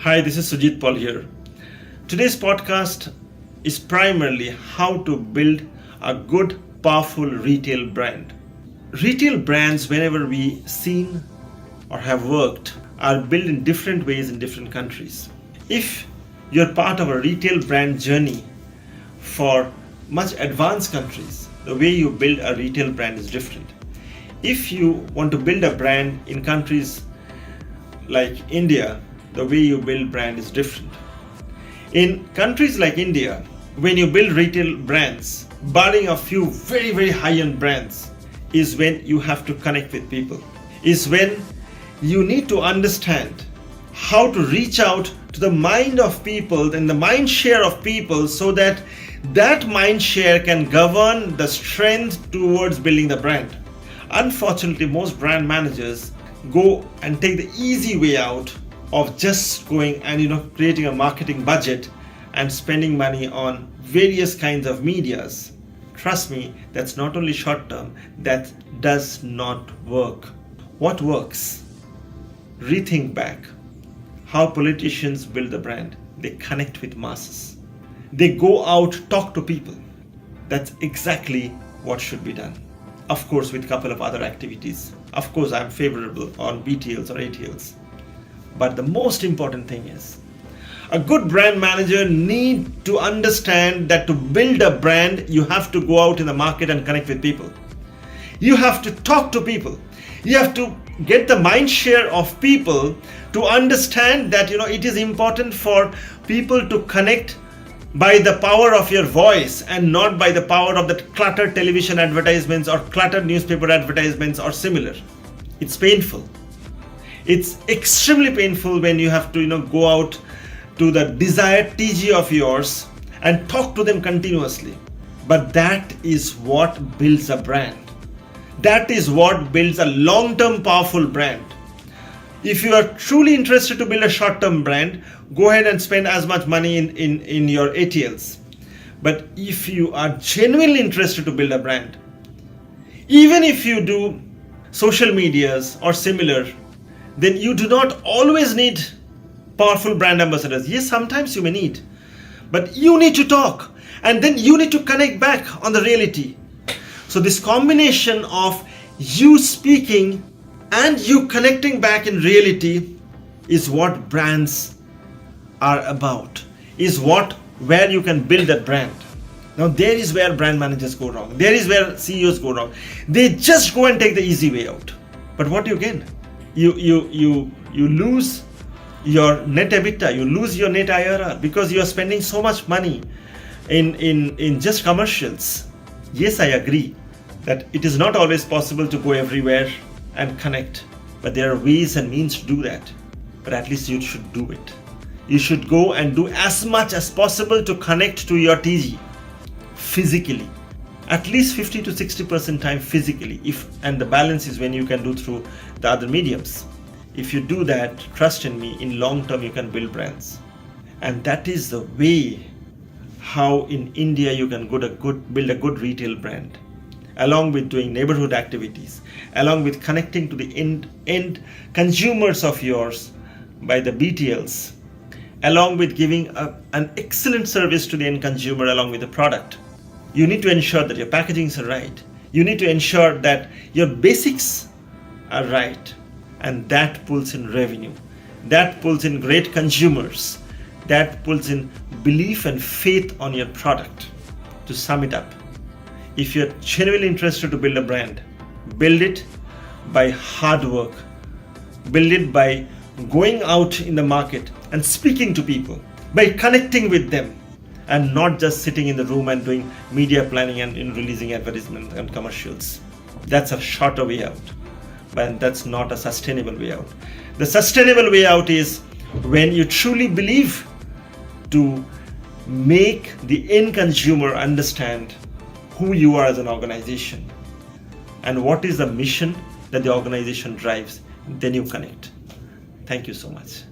Hi, this is Sujit Paul here. Today's podcast is primarily how to build a good, powerful retail brand. Retail brands, whenever we seen or have worked, are built in different ways in different countries. If you're part of a retail brand journey for much advanced countries, the way you build a retail brand is different. If you want to build a brand in countries like India, the way you build brand is different. In countries like India, when you build retail brands, barring a few very, very high-end brands, is when you have to connect with people, is when you need to understand how to reach out to the mind of people and the mind share of people so that that mind share can govern the strength towards building the brand. Unfortunately, most brand managers go and take the easy way out of just going and creating a marketing budget and spending money on various kinds of medias. Trust me, that's not only short term, that does not work. What works? Rethink back how politicians build the brand. They connect with masses. They go out, talk to people. That's exactly what should be done. Of course, with a couple of other activities. Of course, I'm favorable on BTLs or ATLs. But the most important thing is, a good brand manager needs to understand that to build a brand, you have to go out in the market and connect with people. You have to talk to people. You have to get the mind share of people to understand that it is important for people to connect by the power of your voice and not by the power of the cluttered television advertisements or cluttered newspaper advertisements or similar. It's painful. It's extremely painful when you have to go out to the desired TG of yours and talk to them continuously. But that is what builds a brand. That is what builds a long-term powerful brand. If you are truly interested to build a short-term brand, go ahead and spend as much money in your ATLs. But if you are genuinely interested to build a brand, even if you do social medias or similar, then you do not always need powerful brand ambassadors. Yes, sometimes you may need, but you need to talk and then you need to connect back on the reality. So this combination of you speaking and you connecting back in reality is what brands are about, is where you can build that brand. Now there is where brand managers go wrong. There is where CEOs go wrong. They just go and take the easy way out. But what do you gain? You lose your net EBITDA, you lose your net IRR because you are spending so much money in just commercials. Yes, I agree that it is not always possible to go everywhere and connect, but there are ways and means to do that. But at least you should do it. You should go and do as much as possible to connect to your TG physically. At least 50 to 60% time physically, and the balance is when you can do through the other mediums. If you do that, trust in me, in long term you can build brands. And that is the way how in India you can build a good retail brand, along with doing neighborhood activities, along with connecting to the end consumers of yours by the BTLs, along with giving an excellent service to the end consumer along with the product. You need to ensure that your packagings are right. You need to ensure that your basics are right. And that pulls in revenue. That pulls in great consumers. That pulls in belief and faith on your product. To sum it up, if you're genuinely interested to build a brand, build it by hard work. Build it by going out in the market and speaking to people, by connecting with them, and not just sitting in the room and doing media planning and releasing advertisements and commercials. That's a shorter way out, but that's not a sustainable way out. The sustainable way out is when you truly believe to make the end consumer understand who you are as an organization and what is the mission that the organization drives. Then you connect. Thank you so much.